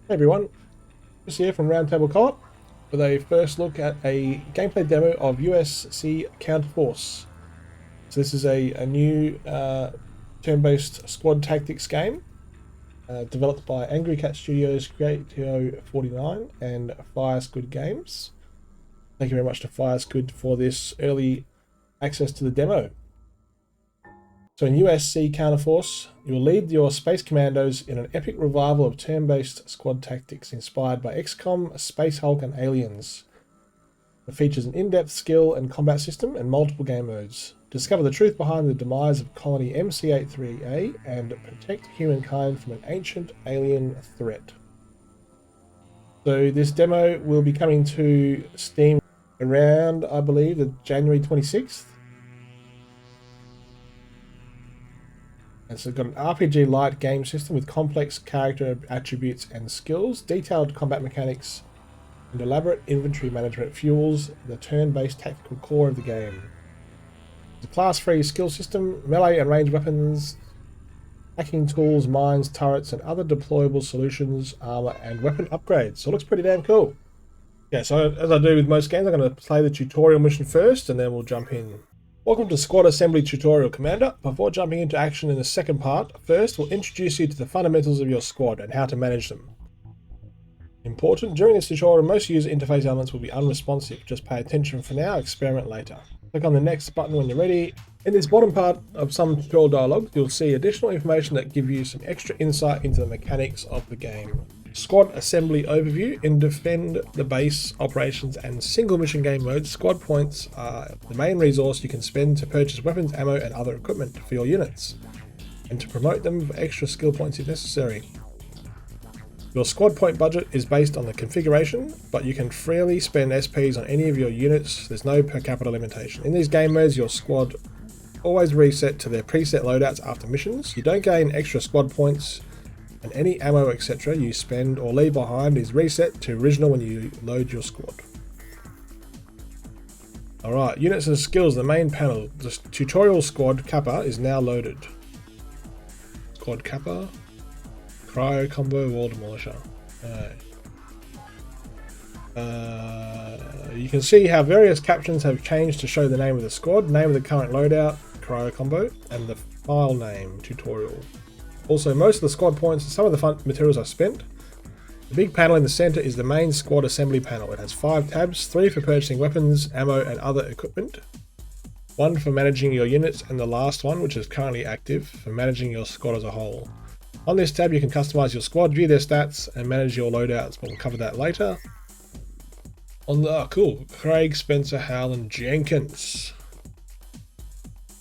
Hey everyone, Chris here from Roundtable Co-op with a first look at a gameplay demo of USC Counterforce. So this is a new turn-based squad tactics game developed by Angry Cat Studios, Creatio 49 and Fire Squid Games. Thank you very much to Fire Squid for this early access to the demo. So in USC Counterforce, you will lead your Space Commandos in an epic revival of turn-based squad tactics inspired by XCOM, Space Hulk and Aliens. It features an in-depth skill and combat system and multiple game modes. Discover the truth behind the demise of colony MC-83A and protect humankind from an ancient alien threat. So this demo will be coming to Steam around, I believe, the January 26th. And so it's got an RPG light game system with complex character attributes and skills, detailed combat mechanics, and elaborate inventory management fuels the turn-based tactical core of the game. It's a class-free skill system, melee and ranged weapons, hacking tools, mines, turrets, and other deployable solutions, armor, and weapon upgrades. So it looks pretty damn cool. Yeah, so as I do with most games, I'm going to play the tutorial mission first, and then we'll jump in. Welcome to Squad Assembly Tutorial, Commander. Before jumping into action in the second part, first we'll introduce you to the fundamentals of your squad and how to manage them. Important, during this tutorial most user interface elements will be unresponsive. Just pay attention for now, experiment later. Click on the next button when you're ready. In this bottom part of some tutorial dialogue, you'll see additional information that give you some extra insight into the mechanics of the game. Squad Assembly Overview. In Defend the Base, Operations and Single Mission Game Modes, squad points are the main resource you can spend to purchase weapons, ammo and other equipment for your units, and to promote them for extra skill points if necessary. Your squad point budget is based on the configuration, but you can freely spend SPs on any of your units. There's no per capita limitation. In these game modes, your squad always reset to their preset loadouts after missions. You don't gain extra squad points, and any ammo etc. you spend or leave behind is reset to original when you load your squad. Alright, units and skills, the main panel. The tutorial squad Kappa is now loaded. Squad Kappa, Cryo Combo, Wall Demolisher. You can see how various captions have changed to show the name of the squad, name of the current loadout, Cryo Combo, and the file name, tutorial. Also, most of the squad points and some of the fun materials are spent. The big panel in the center is the main squad assembly panel. It has 5 tabs, 3 for purchasing weapons, ammo and other equipment, 1 for managing your units, and the last one, which is currently active, for managing your squad as a whole. On this tab you can customize your squad, view their stats and manage your loadouts, but we'll cover that later. On the, cool, Craig, Spencer, Howland, Jenkins.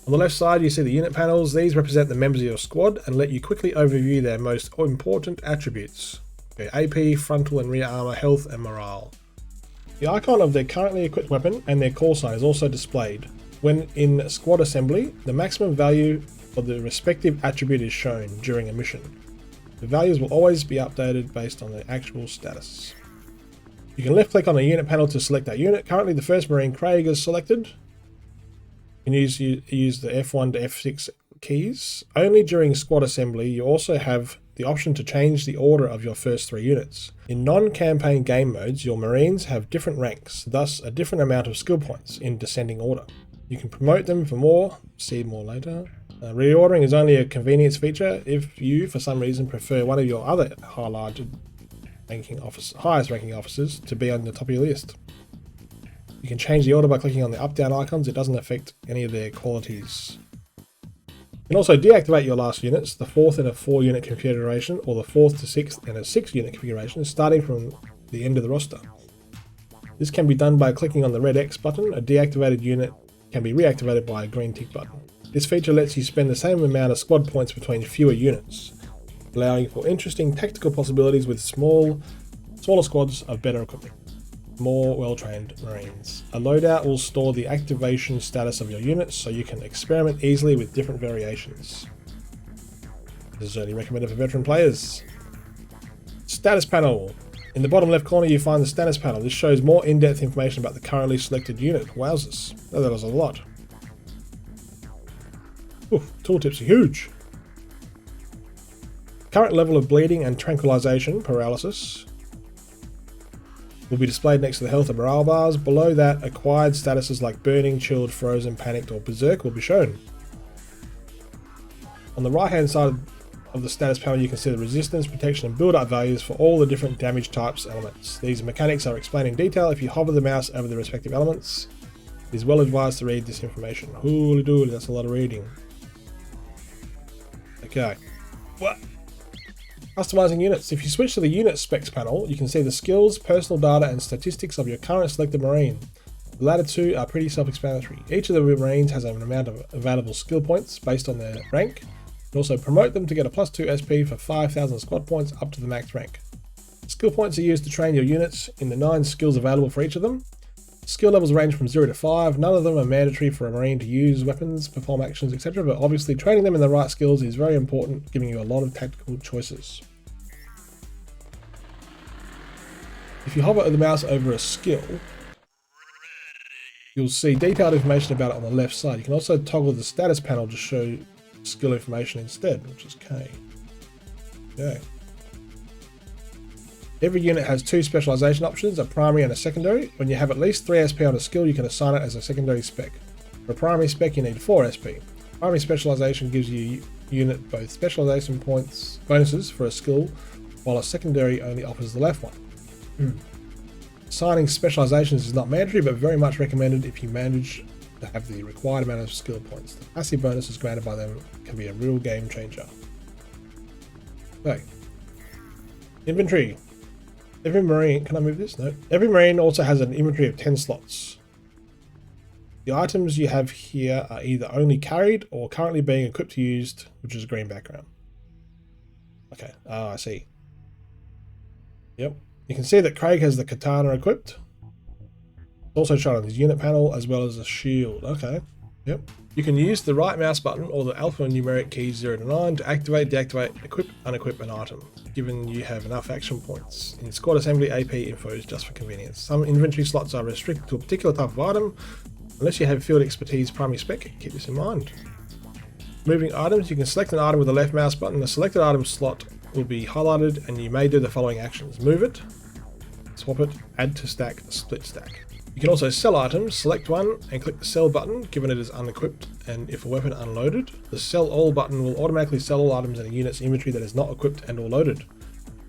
On the left side you see the unit panels. These represent the members of your squad and let you quickly overview their most important attributes. Okay, AP, frontal and rear armor, health and morale. The icon of their currently equipped weapon and their call sign is also displayed. When in squad assembly, the maximum value for the respective attribute is shown during a mission. The values will always be updated based on the actual status. You can left click on the unit panel to select that unit. Currently the 1st Marine Craig is selected. You can use the F1 to F6 keys. Only during squad assembly you also have the option to change the order of your first 3 units. In non-campaign game modes, your Marines have different ranks, thus a different amount of skill points in descending order. You can promote them for more, see more later. Reordering is only a convenience feature if you, for some reason, prefer one of your other highest ranking officers to be on the top of your list. You can change the order by clicking on the up-down icons. It doesn't affect any of their qualities. You can also deactivate your last units, the 4th in a 4-unit configuration or the 4th to 6th in a 6-unit configuration, starting from the end of the roster. This can be done by clicking on the red X button. A deactivated unit can be reactivated by a green tick button. This feature lets you spend the same amount of squad points between fewer units, allowing for interesting tactical possibilities with smaller squads of better equipment. More well-trained Marines. A loadout will store the activation status of your units so you can experiment easily with different variations. This is only recommended for veteran players. Status panel. In the bottom left corner you find the status panel. This shows more in-depth information about the currently selected unit. Wowzers. Oh, that was a lot. Oof, tooltips are huge. Current level of bleeding and tranquilization paralysis will be displayed next to the health and morale bars. Below that, acquired statuses like burning, chilled, frozen, panicked, or berserk will be shown. On the right hand side of the status panel, you can see the resistance, protection, and build-up values for all the different damage types elements. These mechanics are explained in detail if you hover the mouse over the respective elements. It is well advised to read this information. Holy dooly, that's a lot of reading. Okay. What? Customizing units. If you switch to the unit specs panel, you can see the skills, personal data, and statistics of your current selected Marine. The latter two are pretty self-explanatory. Each of the Marines has an amount of available skill points based on their rank. You can also promote them to get a +2 SP for 5,000 squad points up to the max rank. Skill points are used to train your units in the 9 skills available for each of them. Skill levels range from 0 to 5. None of them are mandatory for a Marine to use weapons, perform actions, etc. But obviously training them in the right skills is very important, giving you a lot of tactical choices. If you hover the mouse over a skill, you'll see detailed information about it on the left side. You can also toggle the status panel to show skill information instead, which is K. Okay. Every unit has 2 specialization options, a primary and a secondary. When you have at least 3 SP on a skill, you can assign it as a secondary spec. For a primary spec, you need 4 SP. Primary specialization gives you unit both specialization points bonuses for a skill, while a secondary only offers the left one. Assigning specializations is not mandatory, but very much recommended if you manage to have the required amount of skill points. The passive bonuses granted by them can be a real game changer. Okay. Inventory. Every Marine, can I move this? No. Every Marine also has an inventory of 10 slots. The items you have here are either only carried or currently being equipped to used, which is a green background. Okay, I see. Yep. You can see that Craig has the katana equipped. It's also shown on his unit panel, as well as a shield. Okay, yep. You can use the right mouse button or the alphanumeric keys 0 to 9 to activate, deactivate, equip, unequip an item, given you have enough action points. In squad assembly, AP info is just for convenience. Some inventory slots are restricted to a particular type of item. Unless you have field expertise primary spec, keep this in mind. Moving items, you can select an item with the left mouse button. The selected item slot will be highlighted, and you may do the following actions: move it, swap it, add to stack, split stack. You can also sell items. Select one and click the sell button given it is unequipped, and if a weapon unloaded, the sell all button will automatically sell all items in a unit's inventory that is not equipped and or loaded.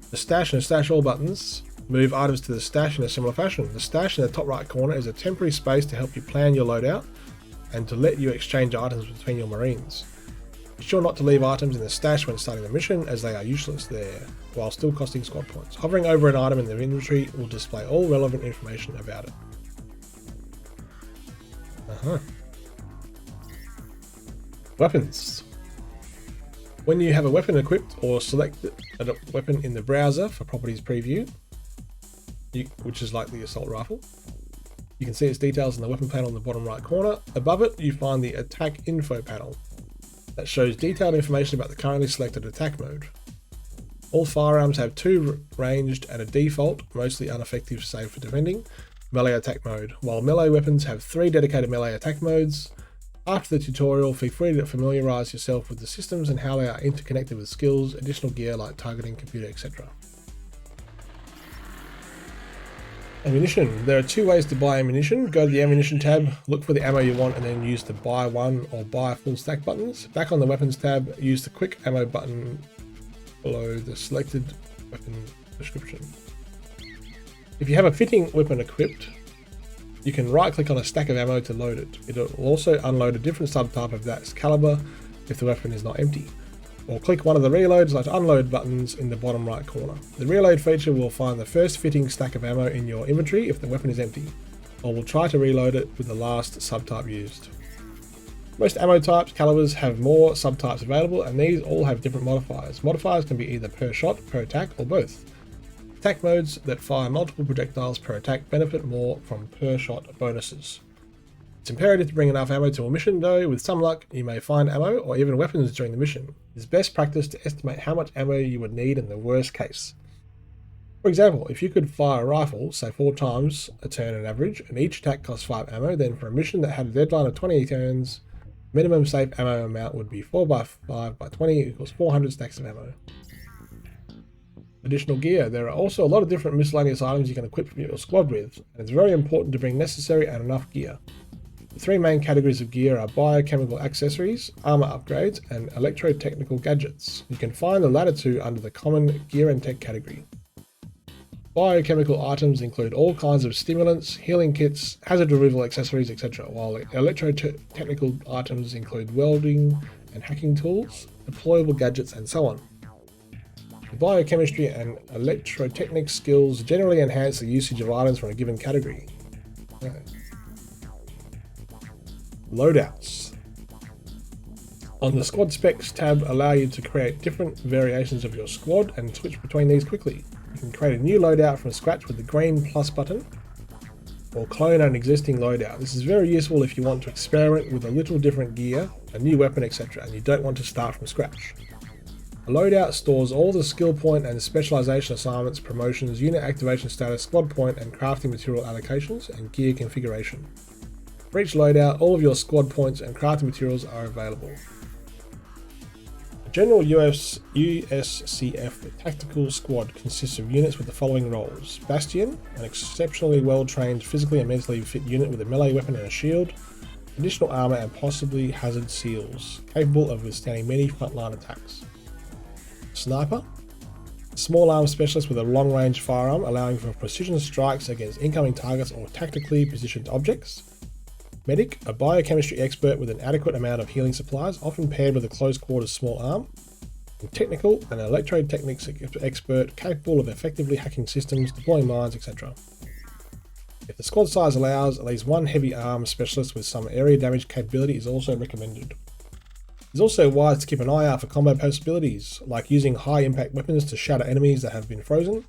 The stash and stash all buttons move items to the stash in a similar fashion. The stash in the top right corner is a temporary space to help you plan your loadout and to let you exchange items between your Marines. Be sure not to leave items in the stash when starting the mission, as they are useless there, while still costing squad points. Hovering over an item in the inventory will display all relevant information about it. Weapons. When you have a weapon equipped or select a weapon in the browser for properties preview, which is like the assault rifle, you can see its details in the weapon panel in the bottom right corner. Above it, you find the attack info panel that shows detailed information about the currently selected attack mode. All firearms have 2 ranged and a default, mostly ineffective save for defending, melee attack mode, while melee weapons have 3 dedicated melee attack modes. After the tutorial, feel free to familiarise yourself with the systems and how they are interconnected with skills, additional gear like targeting, computer, etc. Ammunition. There are 2 ways to buy ammunition. Go to the ammunition tab, look for the ammo you want, and then use the buy one or buy full stack buttons. Back on the weapons tab, use the quick ammo button below the selected weapon description. If you have a fitting weapon equipped, you can right click on a stack of ammo to load it. It will also unload a different subtype of that caliber if the weapon is not empty. Or click one of the reload/unload buttons in the bottom right corner. The reload feature will find the first fitting stack of ammo in your inventory if the weapon is empty, or will try to reload it with the last subtype used. Most ammo types, calibers have more subtypes available, and these all have different modifiers. Modifiers can be either per shot, per attack, or both. Attack modes that fire multiple projectiles per attack benefit more from per shot bonuses. It's imperative to bring enough ammo to a mission, though with some luck you may find ammo or even weapons during the mission. It's best practice to estimate how much ammo you would need in the worst case. For example, if you could fire a rifle, say 4 times a turn on average, and each attack costs 5 ammo, then for a mission that had a deadline of 20 turns, minimum safe ammo amount would be 4 by 5 by 20 equals 400 stacks of ammo. Additional gear. There are also a lot of different miscellaneous items you can equip your squad with, and it's very important to bring necessary and enough gear. The three main categories of gear are biochemical accessories, armor upgrades, and electro-technical gadgets. You can find the latter two under the common gear and tech category. Biochemical items include all kinds of stimulants, healing kits, hazard removal accessories, etc., while electro-technical items include welding and hacking tools, deployable gadgets, and so on. The biochemistry and electrotechnic skills generally enhance the usage of items from a given category. Loadouts. On the squad specs tab allow you to create different variations of your squad and switch between these quickly. You can create a new loadout from scratch with the green plus button, or clone an existing loadout. This is very useful if you want to experiment with a little different gear, a new weapon, etc., and you don't want to start from scratch. A loadout stores all the skill point and specialization assignments, promotions, unit activation status, squad point, and crafting material allocations, and gear configuration. For each loadout, all of your squad points and crafting materials are available. The general USCF tactical squad consists of units with the following roles: Bastion, an exceptionally well-trained, physically and mentally fit unit with a melee weapon and a shield, additional armor, and possibly hazard seals, capable of withstanding many frontline attacks. Sniper, a small arms specialist with a long-range firearm allowing for precision strikes against incoming targets or tactically positioned objects. Medic, a biochemistry expert with an adequate amount of healing supplies, often paired with a close-quarters small arm. And technical, an electrotechnics expert capable of effectively hacking systems, deploying mines, etc. If the squad size allows, at least one heavy arms specialist with some area damage capability is also recommended. It's also wise to keep an eye out for combo possibilities, like using high-impact weapons to shatter enemies that have been frozen,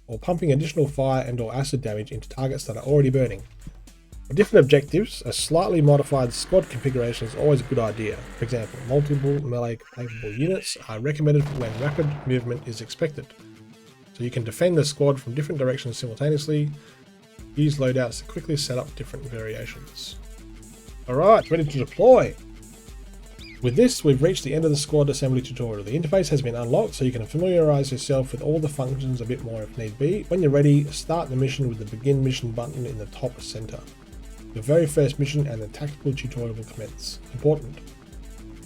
or pumping additional fire and/or acid damage into targets that are already burning. For different objectives, a slightly modified squad configuration is always a good idea. For example, multiple melee-capable units are recommended when rapid movement is expected, so you can defend the squad from different directions simultaneously. Use loadouts to quickly set up different variations. Alright, ready to deploy! With this, we've reached the end of the squad assembly tutorial. The interface has been unlocked, so you can familiarise yourself with all the functions a bit more if need be. When you're ready, start the mission with the begin mission button in the top centre. Your very first mission and the tactical tutorial will commence. Important.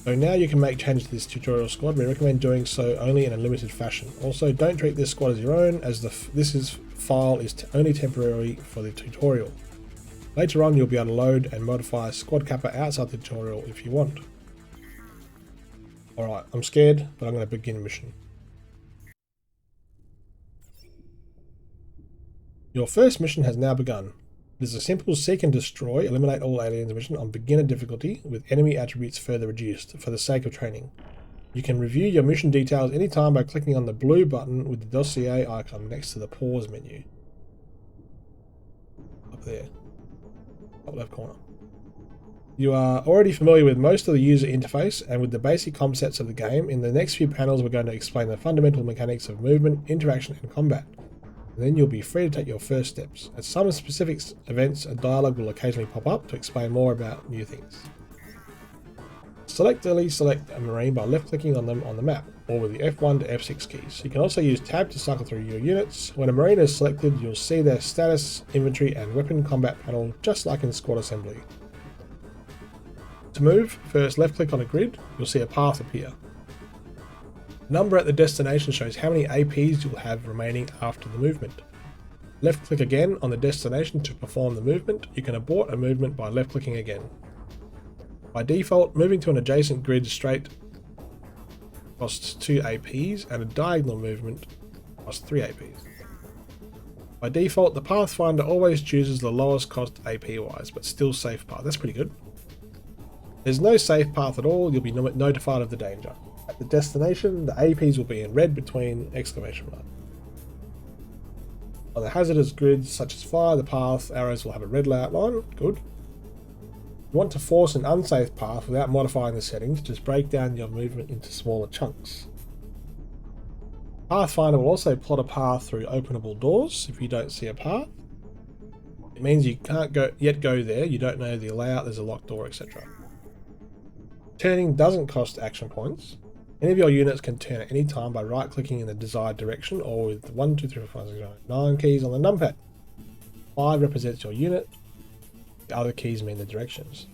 So now you can make changes to this tutorial squad. We recommend doing so only in a limited fashion. Also, don't treat this squad as your own, as file is only temporary for the tutorial. Later on, you'll be able to load and modify squad kappa outside the tutorial if you want. Alright, I'm scared, but I'm going to begin mission. Your first mission has now begun. It is a simple seek and destroy, eliminate all aliens mission on beginner difficulty with enemy attributes further reduced for the sake of training. You can review your mission details anytime by clicking on the blue button with the dossier icon next to the pause menu. Up there. Top left corner. You are already familiar with most of the user interface and with the basic concepts of the game. In the next few panels we're going to explain the fundamental mechanics of movement, interaction and combat. And then you'll be free to take your first steps. At some specific events, a dialogue will occasionally pop up to explain more about new things. Selectively select a marine by left-clicking on them on the map, or with the F1 to F6 keys. You can also use tab to cycle through your units. When a marine is selected, you'll see their status, inventory and weapon combat panel, just like in squad assembly. To move, first left-click on a grid, you'll see a path appear. The number at the destination shows how many APs you'll have remaining after the movement. Left-click again on the destination to perform the movement. You can abort a movement by left-clicking again. By default, moving to an adjacent grid straight costs 2 APs and a diagonal movement costs 3 APs. By default, the Pathfinder always chooses the lowest cost AP-wise, but still safe path. That's pretty good. There's no safe path at all, you'll be notified of the danger. At the destination, the APs will be in red between exclamation marks. On the hazardous grids such as fire, the path arrows will have a red outline. Good. If you want to force an unsafe path without modifying the settings, just break down your movement into smaller chunks. Pathfinder will also plot a path through openable doors if you don't see a path. It means you can't yet go there, you don't know the layout, there's a locked door, etc. Turning doesn't cost action points. Any of your units can turn at any time by right-clicking in the desired direction or with 1, 2, 3, 4, 5, 6, 7, 8, 9 keys on the numpad. 5 represents your unit. The other keys mean the directions.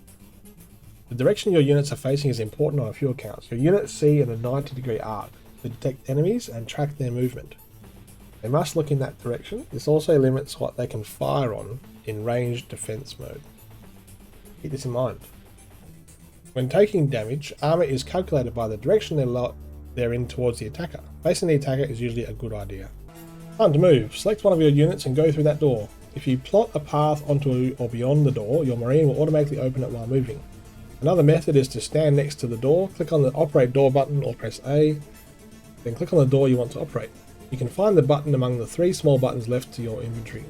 The direction your units are facing is important on a few accounts. Your units see in a 90-degree arc to detect enemies and track their movement. They must look in that direction. This also limits what they can fire on in ranged defense mode. Keep this in mind. When taking damage, armor is calculated by the direction they're in towards the attacker. Facing the attacker is usually a good idea. Time to move. Select one of your units and go through that door. If you plot a path onto or beyond the door, your marine will automatically open it while moving. Another method is to stand next to the door, click on the operate door button or press A, then click on the door you want to operate. You can find the button among the 3 small buttons left to your inventory.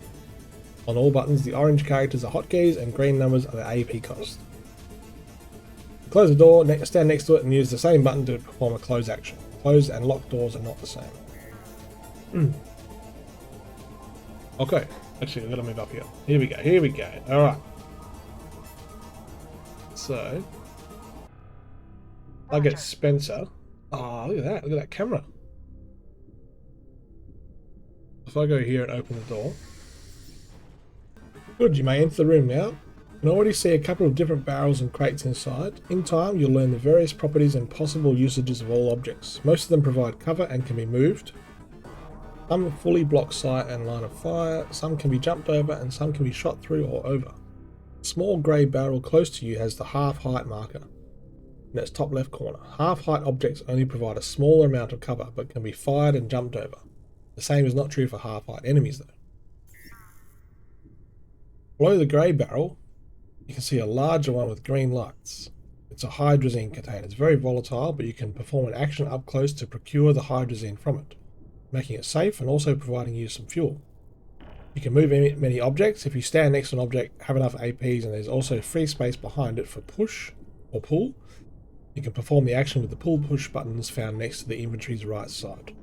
On all buttons, the orange characters are hotkeys and green numbers are the AP cost. Close the door, stand next to it and use the same button to perform a close action. Close and lock doors are not the same. Okay, actually we've got to move up here. Here we go. Alright. So, I'll get Spencer. Oh, look at that camera. If I go here and open the door. Good, you may enter the room now. You can already see a couple of different barrels and crates inside. In time, you'll learn the various properties and possible usages of all objects. Most of them provide cover and can be moved. Some fully block sight and line of fire, some can be jumped over, and some can be shot through or over. A small grey barrel close to you has the half-height marker in its top left corner. Half-height objects only provide a smaller amount of cover, but can be fired and jumped over. The same is not true for half-height enemies, though. Below the grey barrel, you can see a larger one with green lights. It's a hydrazine container. It's very volatile, but you can perform an action up close to procure the hydrazine from it, making it safe and also providing you some fuel. You can move many objects. If you stand next to an object, have enough APs, and there's also free space behind it for push or pull, you can perform the action with the pull-push buttons found next to the inventory's right side.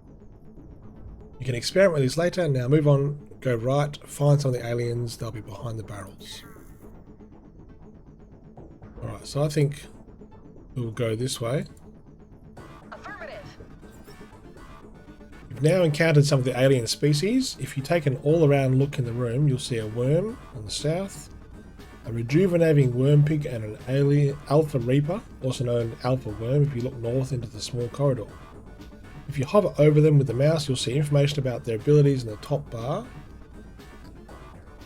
You can experiment with this later. Now move on, go right, find some of the aliens. They'll be behind the barrels. Alright, so I think we'll go this way. You've now encountered some of the alien species. If you take an all-around look in the room, you'll see a worm on the south, a rejuvenating worm pig, and an alien alpha reaper, also known as alpha worm if you look north into the small corridor. If you hover over them with the mouse, you'll see information about their abilities in the top bar.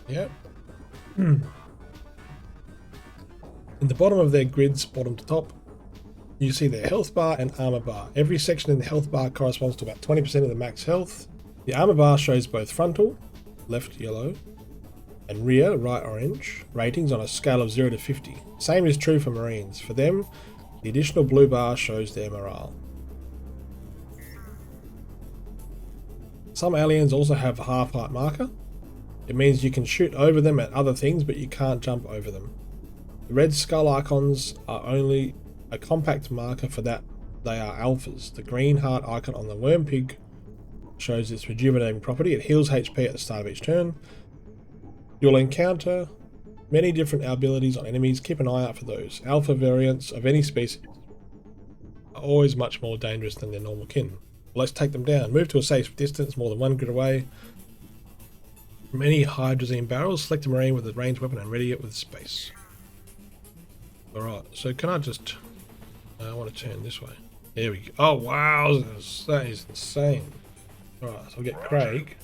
Yep. In the bottom of their grids, bottom to top, you see their health bar and armor bar. Every section in the health bar corresponds to about 20% of the max health. The armor bar shows both frontal, left yellow, and rear, right orange, ratings on a scale of 0 to 50. Same is true for Marines. For them, the additional blue bar shows their morale. Some aliens also have a half-height marker. It means you can shoot over them at other things, but you can't jump over them. The red skull icons are only a compact marker for that they are alphas. The green heart icon on the worm pig shows its rejuvenating property. It heals HP at the start of each turn. You'll encounter many different abilities on enemies. Keep an eye out for those. Alpha variants of any species are always much more dangerous than their normal kin. Let's take them down. Move to a safe distance, more than 1 grid away from any hydrazine barrels. Select a marine with a ranged weapon and ready it with space. Alright, so can I just... I want to turn this way. There we go. Oh wow, that is insane. Alright, so we'll get Craig.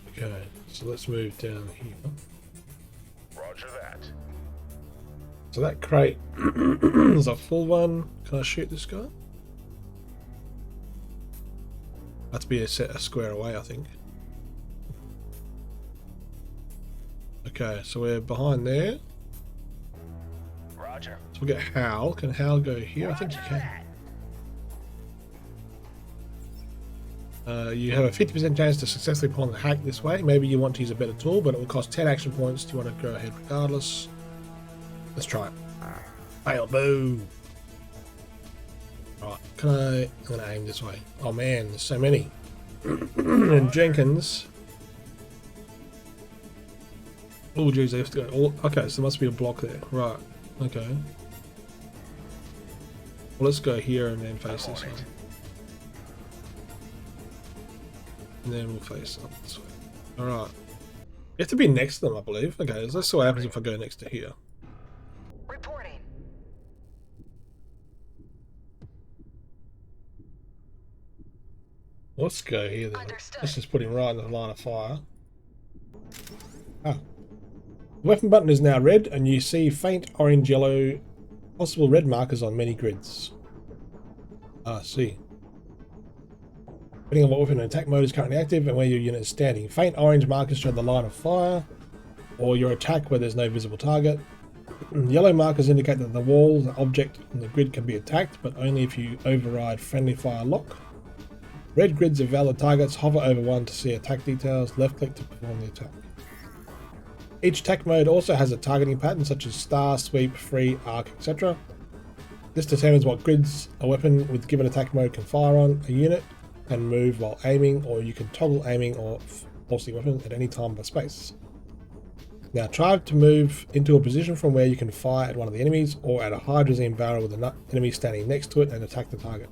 Okay, so let's move down here. Roger that. So that crate is a full one. Can I shoot this guy? That's be a square away, I think. Okay, so we're behind there. Roger. So we'll get Hal. Can Hal go here? I think you can. You have a 50% chance to successfully perform the hack this way. Maybe you want to use a better tool, but it will cost 10 action points. Do you want to go ahead regardless? Let's try it. Fail, boo! Right, I'm gonna aim this way. Oh man, there's so many. And Jenkins. Oh geez, they have to go. Okay, so there must be a block there. Right, okay. Well, let's go here and then face this one. And then we'll face up this way. Alright. You have to be next to them, I believe. Okay, so let's see what happens if I go next to here. Reporting. Let's go here then. Understood. Let's just put him right in the line of fire. Ah. The weapon button is now red, and you see faint orange, yellow, possible red markers on many grids. Ah, I see. Depending on what weapon and attack mode is currently active and where your unit is standing. Faint orange markers show the line of fire, or your attack where there's no visible target. Yellow markers indicate that the wall, the object, and the grid can be attacked, but only if you override friendly fire lock. Red grids are valid targets. Hover over one to see attack details. Left click to perform the attack. Each attack mode also has a targeting pattern such as star, sweep, free, arc, etc. This determines what grids a weapon with given attack mode can fire on. A unit can move while aiming, or you can toggle aiming or force the weapon at any time by space. Now try to move into a position from where you can fire at one of the enemies or at a hydrazine barrel with an enemy standing next to it and attack the target.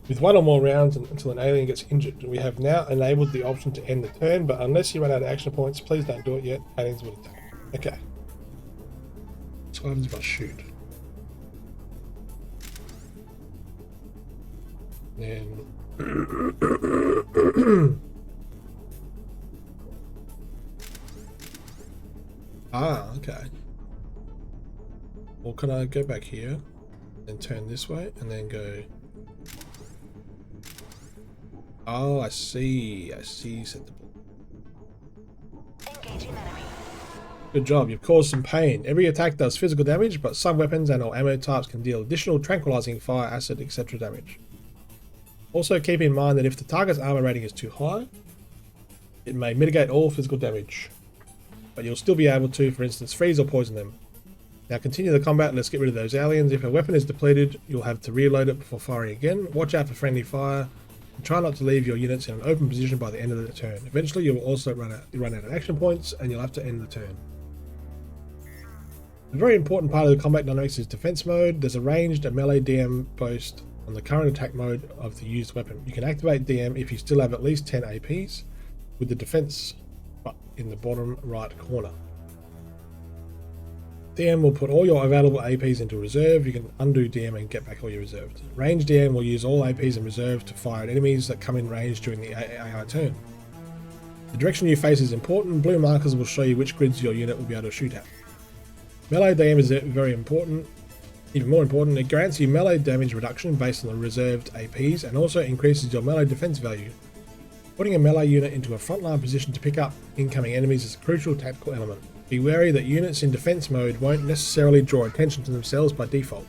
With one or more rounds until an alien gets injured, we have now enabled the option to end the turn, but unless you run out of action points, please don't do it yet. Aliens will attack. Okay. So what happens if I shoot? Then... ah, okay. Well, can I go back here and turn this way and then go... Oh, I see. Acceptable. Engaging enemy. Good job. You've caused some pain. Every attack does physical damage, but some weapons and/or ammo types can deal additional tranquilizing, fire, acid, etc. damage. Also, keep in mind that if the target's armor rating is too high, it may mitigate all physical damage, but you'll still be able to, for instance, freeze or poison them. Now continue the combat and let's get rid of those aliens. If a weapon is depleted, you'll have to reload it before firing again. Watch out for friendly fire. And try not to leave your units in an open position by the end of the turn. Eventually you will also run out of action points and you'll have to end the turn. A very important part of the combat dynamics is defense mode. There's a ranged and melee DM post on the current attack mode of the used weapon. You can activate DM if you still have at least 10 APs with the defense button in the bottom right corner. DM will put all your available APs into reserve. You can undo DM and get back all your reserved. Range DM will use all APs in reserve to fire at enemies that come in range during the AI turn. The direction you face is important. Blue markers will show you which grids your unit will be able to shoot at. Melee DM is very important. Even more important, it grants you melee damage reduction based on the reserved APs and also increases your melee defense value. Putting a melee unit into a frontline position to pick up incoming enemies is a crucial tactical element. Be wary that units in defense mode won't necessarily draw attention to themselves by default.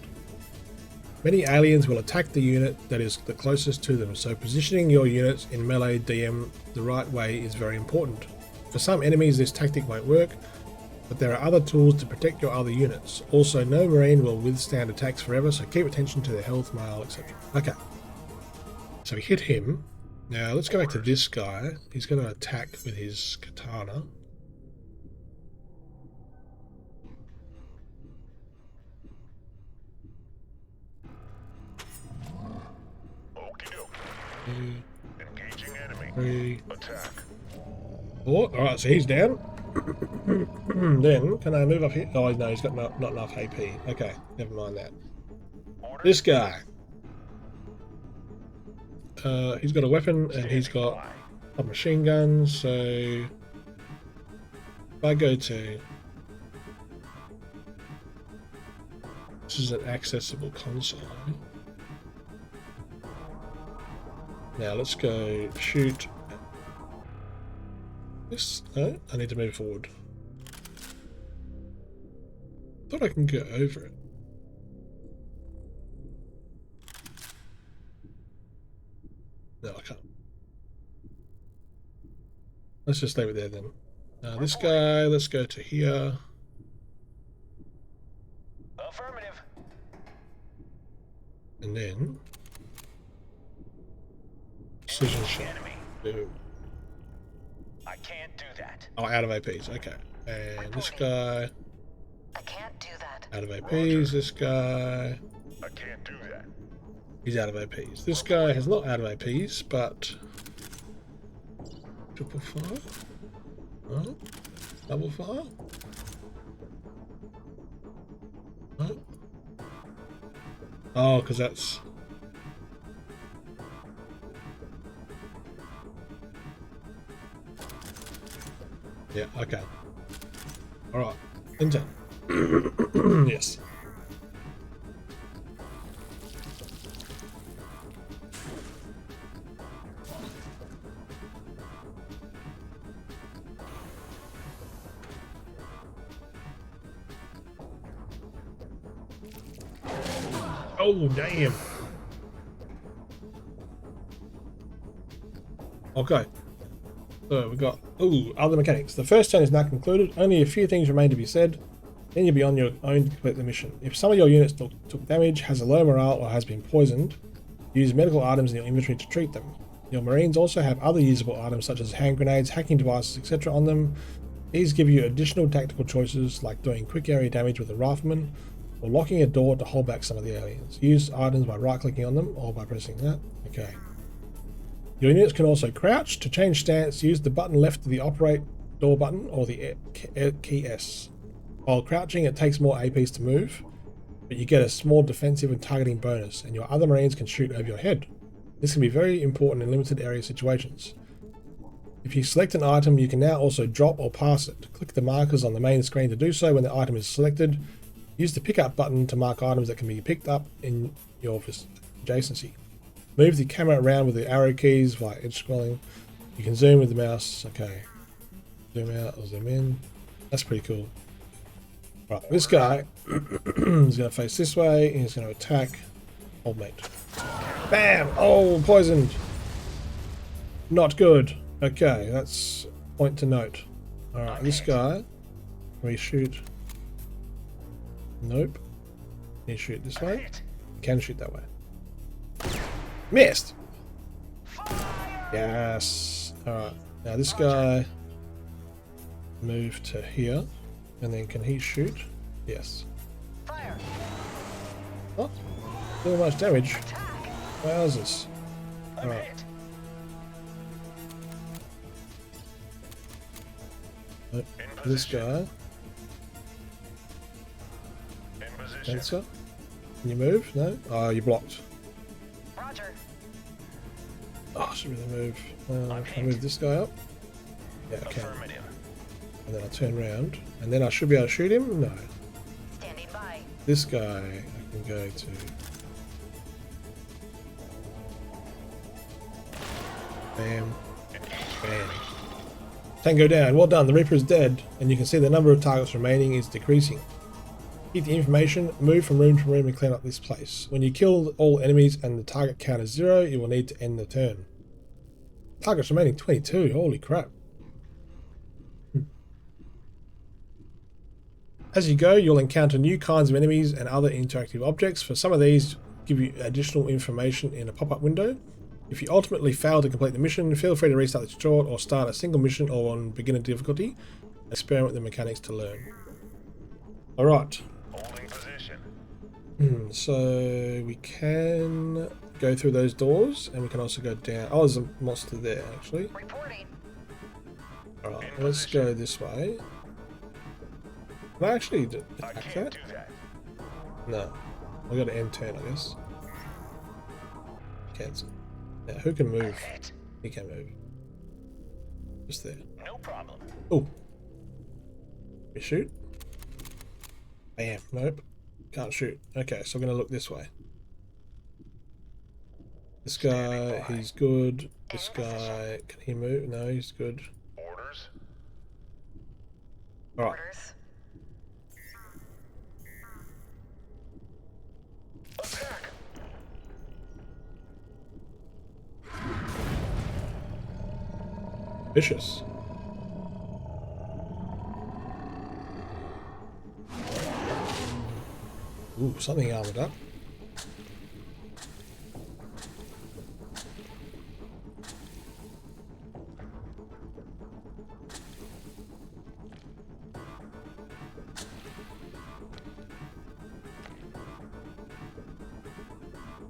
Many aliens will attack the unit that is the closest to them, so positioning your units in melee DM the right way is very important. For some enemies this tactic won't work, but there are other tools to protect your other units. Also, no marine will withstand attacks forever, so keep attention to their health, morale, etc. Okay, so we hit him. Now let's go back to this guy. He's going to attack with his katana. Engaging enemy. 3. Attack. 4. Alright, so he's down. Then, can I move up here? Oh, no, he's got not enough AP. Okay, never mind that. Order. This guy. He's got a weapon and he's got a machine gun, so if I go to... This is an accessible console. Now let's go shoot this. No, I need to move forward. Thought I can go over it. No, I can't. Let's just leave it there then. This guy, let's go to here. Affirmative. And then precision shot. Enemy. Boom. I can't do that. Oh, out of APs. Okay. And this guy I can't do that. out of APs. This guy, I can't do that. he's out of APs. This guy has not out of APs, but triple fire. No. Double fire. No. Oh, because that's. Yeah, okay. Alright. Intent. Yes. Oh, damn. Okay. So we got, other mechanics. The first turn is now concluded. Only a few things remain to be said. Then you'll be on your own to complete the mission. If some of your units took damage, has a low morale, or has been poisoned, use medical items in your inventory to treat them. Your Marines also have other usable items such as hand grenades, hacking devices, etc. on them. These give you additional tactical choices like doing quick area damage with a rifleman, or locking a door to hold back some of the aliens. Use items by right-clicking on them or by pressing that. Okay. Your units can also crouch. To change stance, use the button left of the operate door button or the key S. While crouching, it takes more APs to move, but you get a small defensive and targeting bonus, and your other Marines can shoot over your head. This can be very important in limited area situations. If you select an item, you can now also drop or pass it. Click the markers on the main screen to do so when the item is selected. Use the pickup button to mark items that can be picked up in your adjacency. Move the camera around with the arrow keys via edge scrolling. You can zoom with the mouse. Okay. Zoom out or zoom in. That's pretty cool. Right, this guy is going to face this way and he's going to attack old mate. Bam! Oh, poisoned. Not good. Okay, that's point to note. Alright, this guy, can we shoot? Nope. Can you shoot this way? You can shoot that way. Missed! Yes. Alright, now this guy, move to here, and then can he shoot? Yes. Fire. What? Not much damage. Wowzers. Alright. Nope. This guy. Sensor. Can you move? No? Oh, you blocked. Roger. Oh, I should really move. Can I move this guy up? Yeah, I can. And then I'll turn around. And then I should be able to shoot him? No. Standing by. This guy, I can go to... Bam. Bam. Tango down. Well done. The Reaper is dead. And you can see the number of targets remaining is decreasing. Keep the information, move from room to room and clean up this place. When you kill all enemies and the target count is 0, you will need to end the turn. Targets remaining 22. Holy crap. As you go, you'll encounter new kinds of enemies and other interactive objects. For some of these, give you additional information in a pop-up window. If you ultimately fail to complete the mission, feel free to restart the tutorial or start a single mission or on beginner difficulty. Experiment with the mechanics to learn. Alright. So we can go through those doors and we can also go down. Oh, there's a monster there actually. Reporting. Alright, let's go this way. Can I actually attack that? No. I got to end turn, I guess. Cancel. Now, who can move? He can move. Just there. No problem. Oh. We shoot? Bam. Nope. Can't shoot. Okay, so I'm going to look this way. This guy, he's good. This guy, can he move? No, he's good. Orders. Alright. Orders. Attack. Vicious. Ooh, something armored up.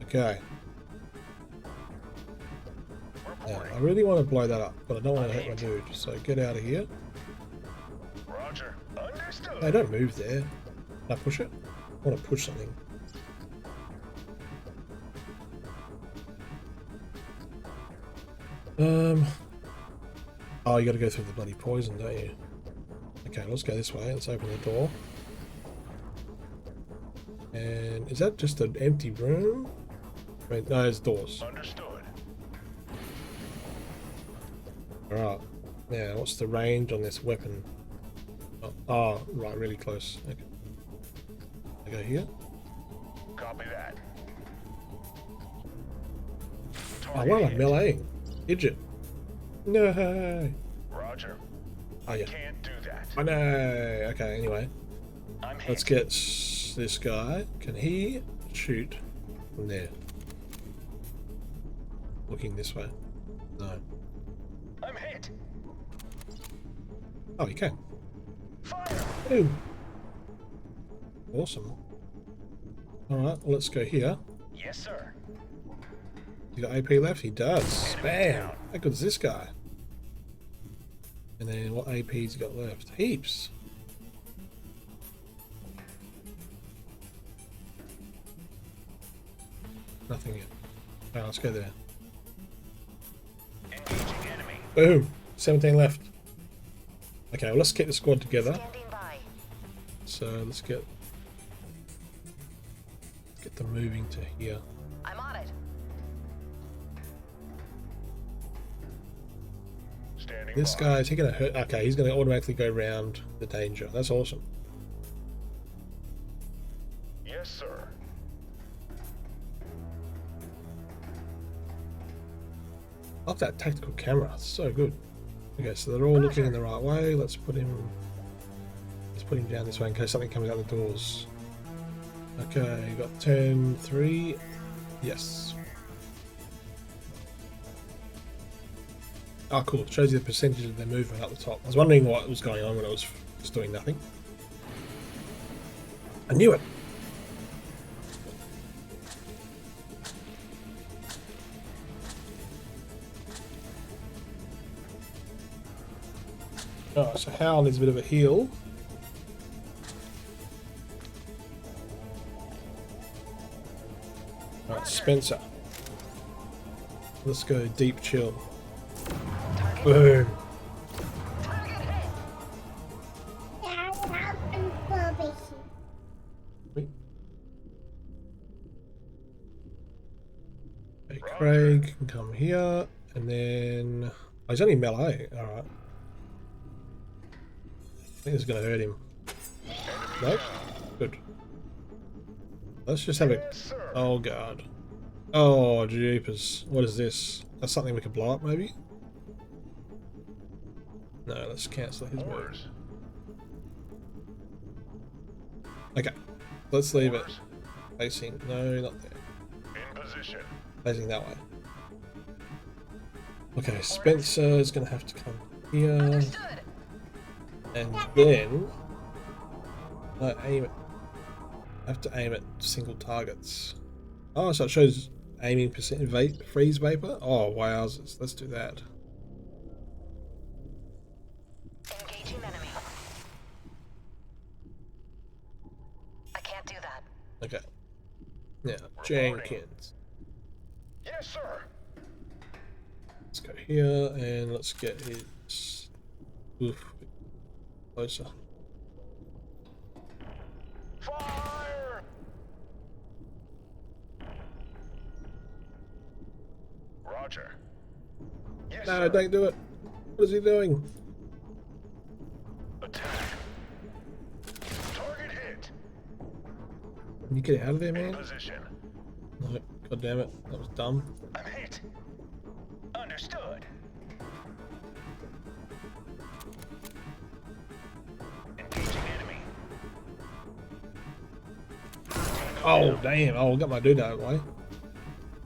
Okay. Now, Reporting. I really want to blow that up, but I don't want to hurt my dude. So get out of here. Roger. Understood. Hey, don't move there. Can I push it? I want to push something. Oh, you got to go through the bloody poison, don't you? Okay, let's go this way. Let's open the door. And is that just an empty room? Wait, no, it's doors. Understood. Alright. Now, what's the range on this weapon? Oh, right, really close. Okay. I go here. Copy that. Oh, what am I Target hit. meleeing? Idiot. No. Roger. Oh, yeah. Can't do that. I know. Okay, anyway. I'm hit. Let's get this guy. Can he shoot from there? Looking this way. No. I'm hit. Oh, he can. Fire. Boom. Awesome. Alright, well, let's go here. Yes, sir. You got AP left? He does. Bam! How good is this guy? And then what AP's he got left? Heaps. Nothing yet. Alright, let's go there. Engaging enemy. Boom! 17 left. Okay, well, let's get the squad together. Standing by. So let's get them moving to here. I'm on it. Standing This by. guy, is he gonna hurt? Okay, he's gonna automatically go around the danger. That's awesome. Yes, sir. I love that tactical camera. It's so good. Okay, so they're all looking in the right way. Let's put him down this way in case something comes out the doors. Okay, you got turn 3. Yes. Oh, cool. It shows you the percentage of their movement up the top. I was wondering what was going on when it was just doing nothing. I knew it. Oh, so Hal needs a bit of a heal. Alright, Spencer. Let's go deep chill. Boom. Okay, Craig can come here, and then... Oh, he's only melee. Alright. I think this is going to hurt him. Nope. Good. Let's just have a... Yes, sir. Oh, God. Oh, jeepers. What is this? That's something we could blow up, maybe? No, let's cancel his move. Orders. Okay. Let's leave it. Orders. Facing... No, not there. In position. Facing that way. Okay, Spencer is going to have to come here. Understood. And then... I aim it. I have to aim at single targets. Oh, so it shows aiming percent freeze vapor? Oh, wowzers. Let's do that. Engaging enemy. I can't do that. Okay. Now, Jenkins. Yes, sir. Let's go here and let's get his... Oof. Closer. Fire. Roger. Yes, No, sir. don't do it. What is he doing? Attack. Target hit. Can you get out of there, In man? position. No, god damn it. That was dumb. I'm hit. Understood. Engaging enemy. Oh, damn. Oh, I got my dude out of the way.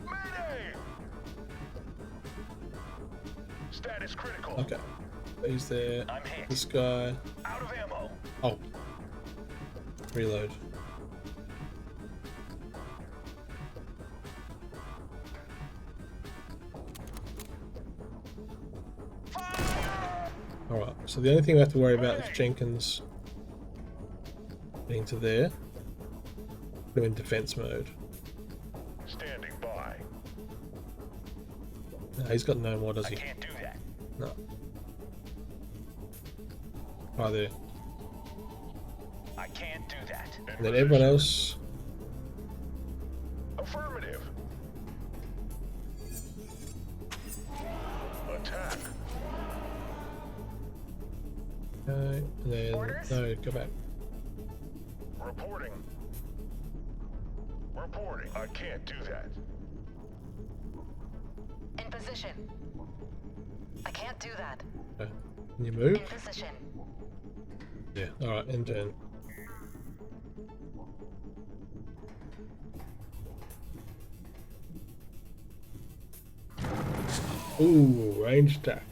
Mayday. Status critical. Okay. He's there. I'm hit. This guy. Out of ammo. Oh. Reload. Alright, so the only thing we have to worry about is Jenkins getting to there. Put him in defense mode. Standing by. No, he's got no more, does I he? can't do that. No. Right there. I can't do that. And then everyone else. Affirmative. Attack. Okay, and then Orders? no, go back. Reporting. Reporting. I can't do that. In position. I can't do that. Okay. Can you move? In position. Yeah. Alright, end to end. Ooh, range attack.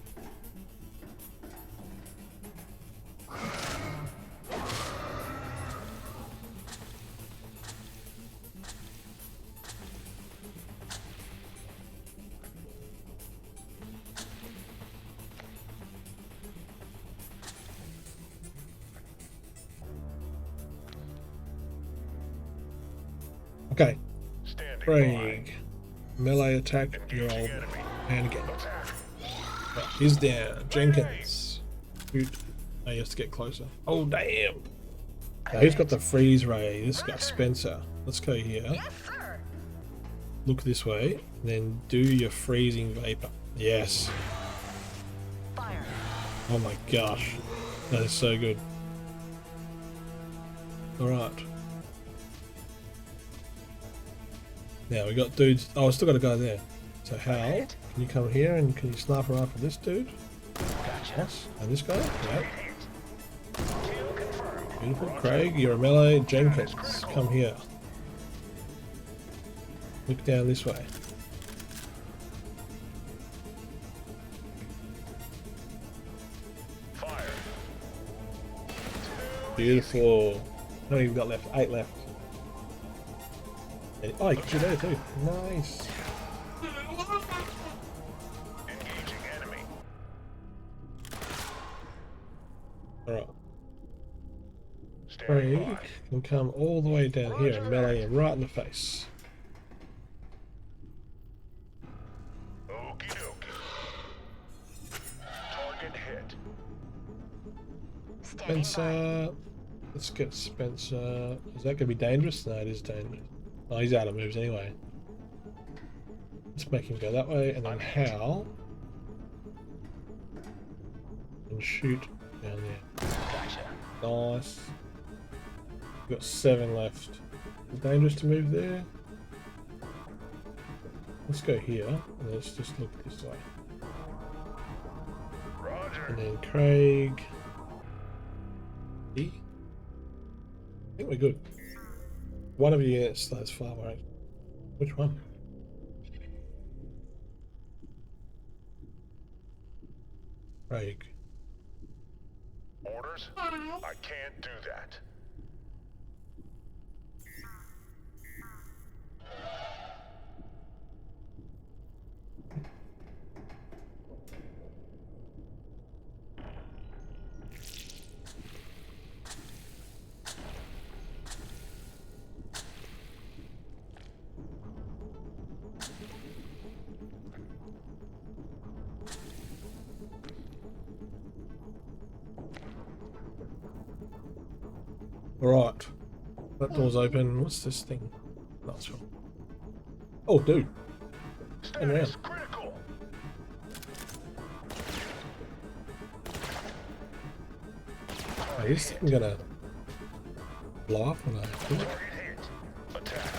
Okay, Standing Craig. Melee attack, your old man again. Right, he's down. Jenkins. Shoot. Oh, he has to get closer. Oh, damn. Now, who's got the freeze ray? This guy, Spencer. Let's go here. Yes, sir. Look this way. And then do your freezing vapor. Yes. Fire. Oh my gosh. That is so good. Alright. Now we got dudes. Oh, I still got to go there. So Hal, can you come here and can you sniper rifle this dude? Gotcha. Yes. And this guy? Yeah. Kill confirmed. Beautiful. Craig, you're a melee. Jenkins, come here. Look down this way. Fire. Beautiful. How many have got left? 8 left. Oh, you can shoot there too. Nice. Engaging enemy. Alright. Standing Craig by. can come all the way down here and melee him right in the face. Okie dokie. Target hit. Standing by. Spencer. Let's get Spencer. Is that going to be dangerous? No, it is dangerous. Oh, he's out of moves anyway. Let's make him go that way, and then Hal. And shoot down there. Gotcha. Nice. We've got 7 left. Is it dangerous to move there? Let's go here, and let's just look this way. Roger. And then Craig. E? I think we're good. One of you units that's far away. Which one? Craig. Orders? I can't do that. Alright. That door's open. What's this thing? Not sure. Oh, dude. Turn around. Status critical. Is this thing gonna blow up when I hit it? Target hit. Attack.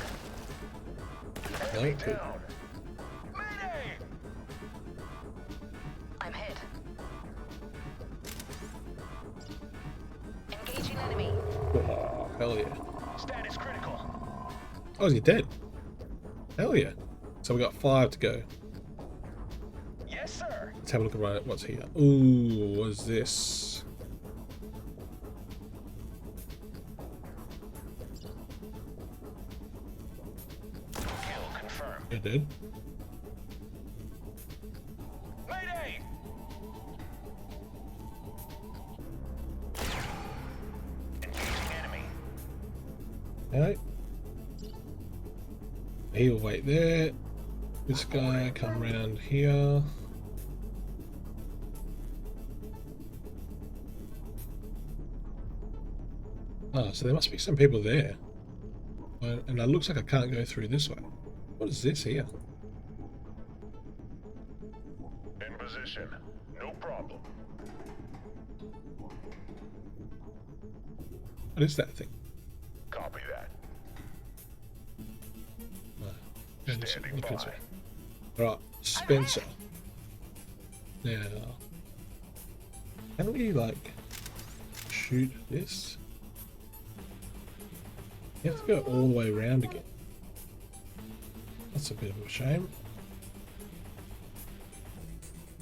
No, Enemy good. down. Mayday. I'm hit. Engaging enemy. Oh, hell yeah. Status critical. Oh, is he dead? Hell yeah. So we got 5 to go. Yes, sir. Let's have a look at what's here. Ooh, what's this? Kill confirmed. You're dead. Mayday. Okay. He'll wait there. This guy come round here. Oh, so there must be some people there. And it looks like I can't go through this way. What is this here? In position. No problem. What is that thing? Copy that. Standing by. Right, Spencer. Now, can we like shoot this? You have to go all the way around again. That's a bit of a shame.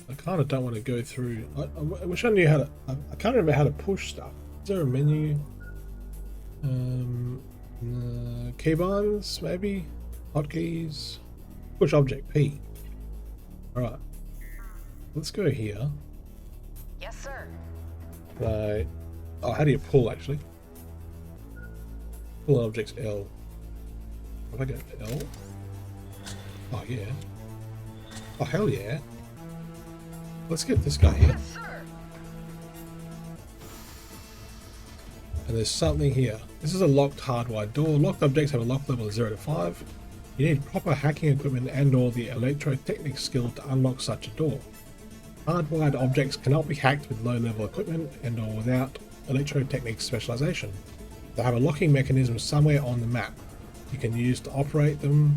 I kind of don't want to go through. I wish I knew how to. I can't remember how to push stuff. Is there a menu? Keybinds, maybe? Hotkeys? Push object, P. Alright. Let's go here. Yes, sir. Right. Oh, how do you pull, actually? Pull objects L. If I go L? Oh, yeah. Oh, hell yeah. Let's get this guy here. Yes, sir. And there's something here. This is a locked hardwired door. Locked objects have a lock level of 0 to 5. You need proper hacking equipment and or the electrotechnic skill to unlock such a door. Hardwired objects cannot be hacked with low level equipment and or without electrotechnic specialization. They have a locking mechanism somewhere on the map. You can use to operate them.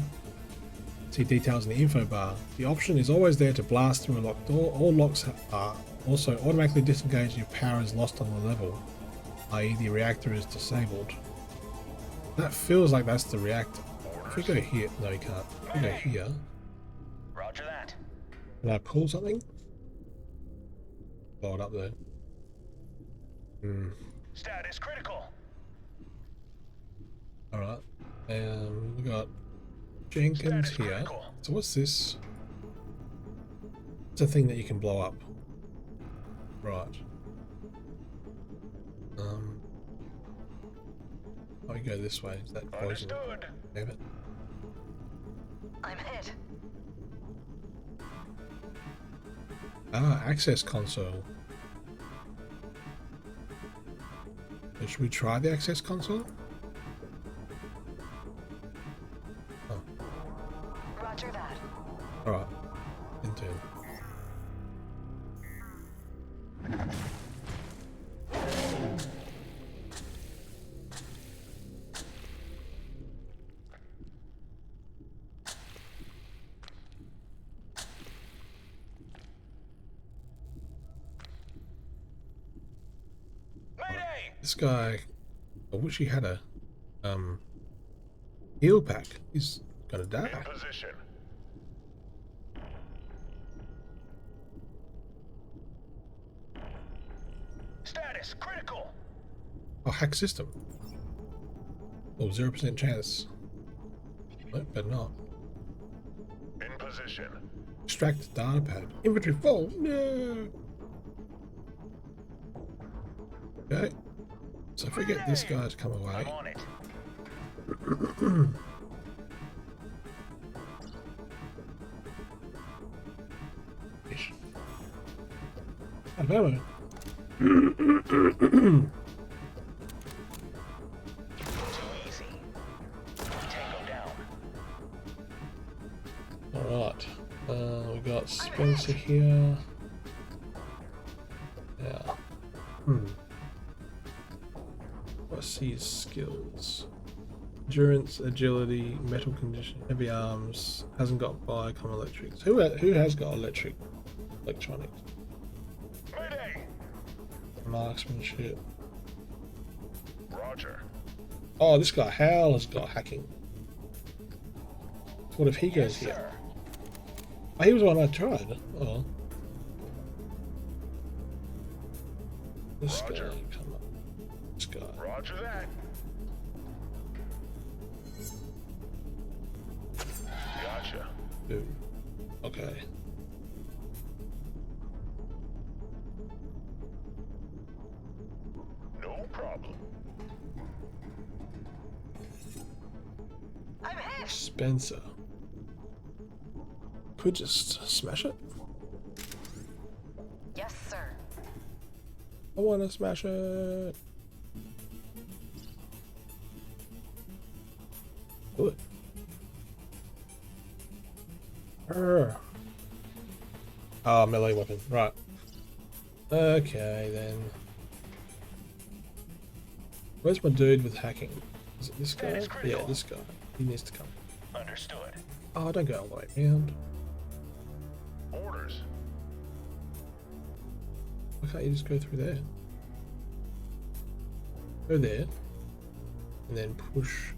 See details in the info bar. The option is always there to blast through a locked door. All locks are also automatically disengaged if power is lost on the level, i.e. the reactor is disabled. That feels like that's the reactor. If we go here, no you can't. If we go here, Roger that. can I pull something? Blow it up there. Status critical. Alright. We got Jenkins Status here. critical. So what's this? It's a thing that you can blow up. Right. How we go this way? Is that poison? Understood. Damn it. I'm hit. Ah, access console. So should we try the access console? Oh, Roger that. alright. Into. Mayday! This guy, I wish he had a heal pack. He's gonna die. In position. Status critical. Oh, hack system. Oh, 0% chance. No, better not. In position. Extract data pad. Inventory full. No. Okay. So if we get this guy to come away. I'm on it. Ish. Out of ammo. Too easy. Tango down. Alright. We got Spencer here. Yeah. What's his skills? Endurance, agility, metal condition, heavy arms, hasn't got biocom electrics. Who has got electronics? Mayday! Marksmanship. Roger. Oh, this guy Hal has got hacking. So what if he goes here? Sir. Oh, he was the one I tried. Oh. This Roger. guy, come on. This guy. Roger that. Gotcha. Dude. Okay. No problem. Spencer. Could just smash it. Yes, sir. I want to smash it. Do it. Oh, melee weapon. Right. Okay, then. Where's my dude with hacking? Is it this guy? Yeah, this guy. He needs to come. Understood. Oh, don't go all the way around. Orders. Why can't you just go through there? Go there. And then push.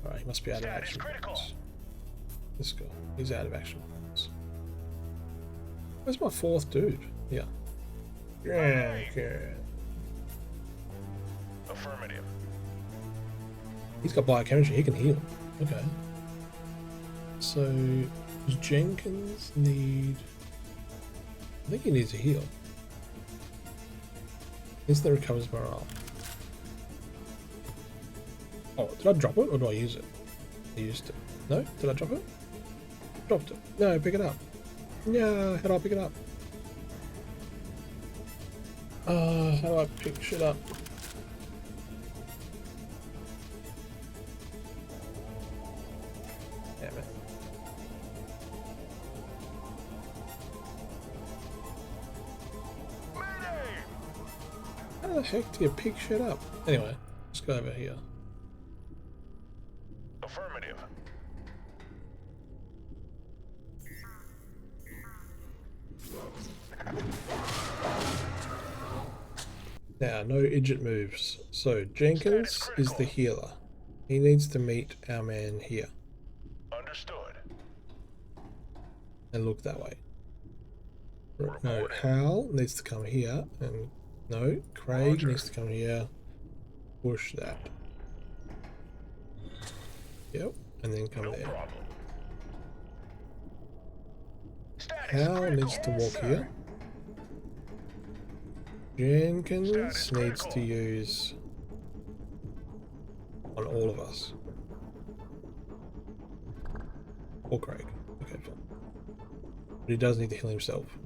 Alright, he must be out of Status action. critical. This guy. He's out of action. Where's my fourth dude? Yeah. Yeah, okay. Affirmative. He's got biochemistry, he can heal. Okay. So, does Jenkins need... I think he needs to heal. Instantly recovers morale. Oh, did I drop it or do I use it? I used it. No? Did I drop it? Dropped it. No, pick it up. Yeah, how do I pick it up? How do I pick shit up? Damn it. Mayday! How the heck do you pick shit up? Anyway, let's go over here. Affirmative. Now, no idiot moves. So, Jenkins is the healer. He needs to meet our man here. Understood. And look that way. No, Hal needs to come here. And no, Craig needs to come here. Push that. Yep, and then come No there. problem. Status Hal critical. needs to walk Sir. here. Jenkins Status needs critical. to use on all of us. Or Craig. Okay, fine. But he does need to heal himself.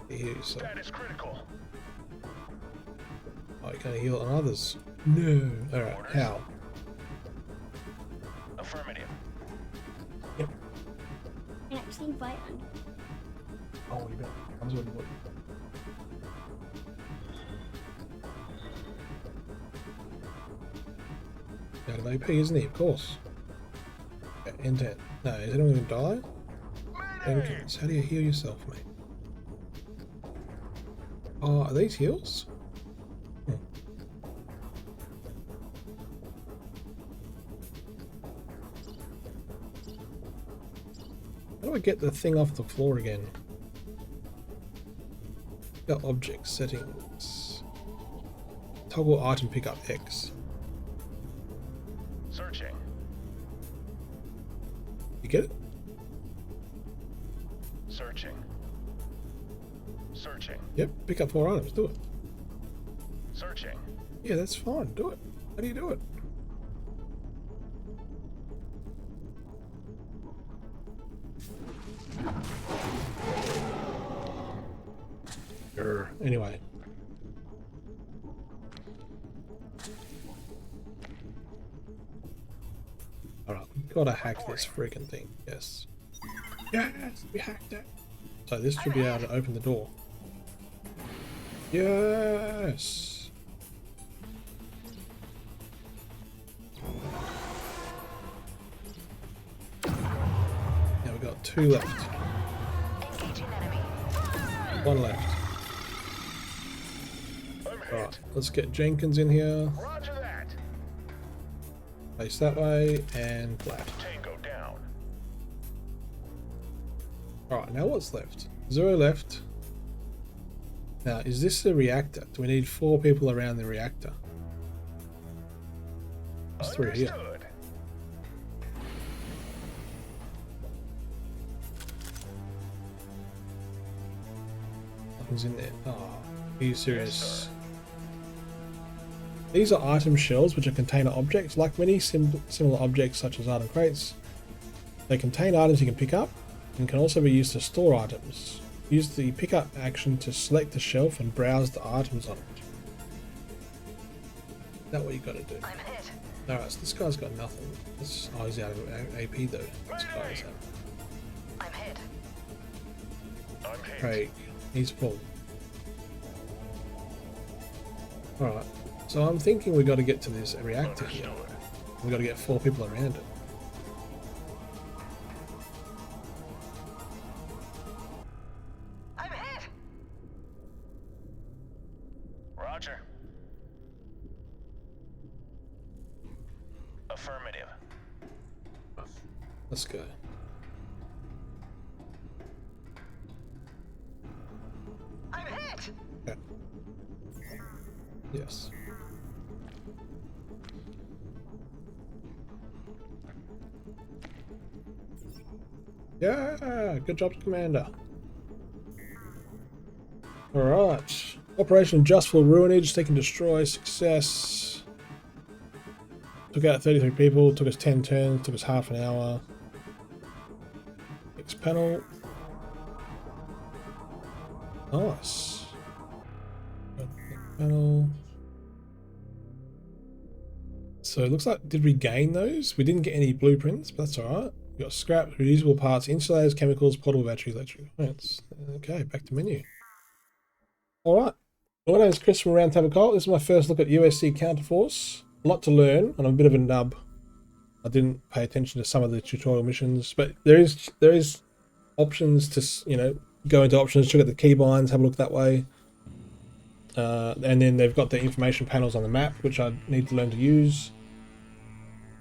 He heals himself. Status critical. Oh, he can't heal on others. No. Alright, Hal. Affirmative. Yep. Actually, right on. Oh, what do you got? Comes with what? Out of AP, isn't he? Of course. Okay, N10. No, is anyone going to die? Mayday! Jenkins, how do you heal yourself, mate? Oh, are these heals? Hmm. How do I get the thing off the floor again? Got object settings. Toggle item pickup X. Searching. You get it? Searching. Searching. Yep, pick up 4 items, do it. Searching. Yeah, that's fine, do it. How do you do it? Anyway. Alright, we've got to hack this freaking thing. Yes. Yes, we hacked it. So this should be able to open the door. Yes. Now we've got 2 left. Engaging enemy. 1 left. I'm hit. Alright, let's get Jenkins in here. Roger that. Face that way and flat. Tango down. Alright, now what's left? 0 left. Now, is this a reactor? Do we need 4 people around the reactor? There's 3 here. Understood. Nothing's in there. Oh, are you serious? These are item shells, which are container objects. Like many similar objects such as item crates, they contain items you can pick up and can also be used to store items. Use the pickup action to select the shelf and browse the items on it. Is that what you got to do? I'm hit. Alright, so this guy's got nothing. This, oh, he's out of AP though. This guy's out. I'm hit. I'm hit. Craig, he's full. Alright, so I'm thinking we got to get to this reactor here. We got to get 4 people around it. I'm hit. Roger. Affirmative. Let's go. I'm hit. Yeah. Yes. Yeah, good job, Commander. Alright. Operation Justful Ruinage, Seek and Destroy, success. Took out 33 people, took us 10 turns, took us half an hour. Next panel. Nice. Next panel. So it looks like, did we gain those? We didn't get any blueprints, but that's alright. We got scrap, reusable parts, insulators, chemicals, portable batteries, electric components. Okay, back to menu. Alright. My name is Chris from Roundtable Cult. This is my first look at USC Counterforce. A lot to learn, and I'm a bit of a nub. I didn't pay attention to some of the tutorial missions, but there is options to, you know, go into options, check out the keybinds, have a look that way. And then they've got the information panels on the map, which I need to learn to use.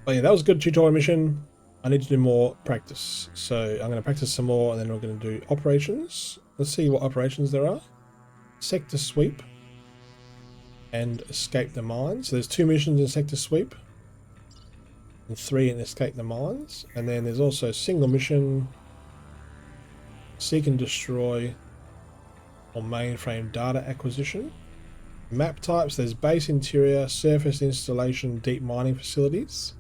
But yeah, that was a good tutorial mission. I need to do more practice. So I'm going to practice some more, and then we're going to do operations. Let's see what operations there are. Sector sweep and escape the mines. So there's 2 missions in sector sweep and 3 in escape the mines. And then there's also single mission, seek and destroy, or mainframe data acquisition. Map types, there's base interior, surface installation, deep mining facilities.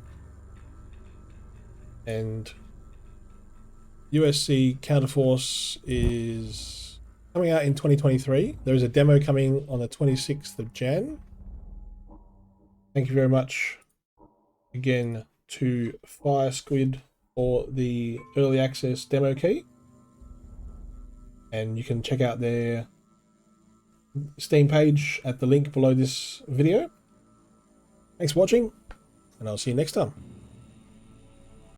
And USC Counterforce is coming out in 2023. There is a demo coming on the 26th of Jan. Thank you very much again to Fire Squid for the early access demo key. And you can check out their Steam page at the link below this video. Thanks for watching, and I'll see you next time.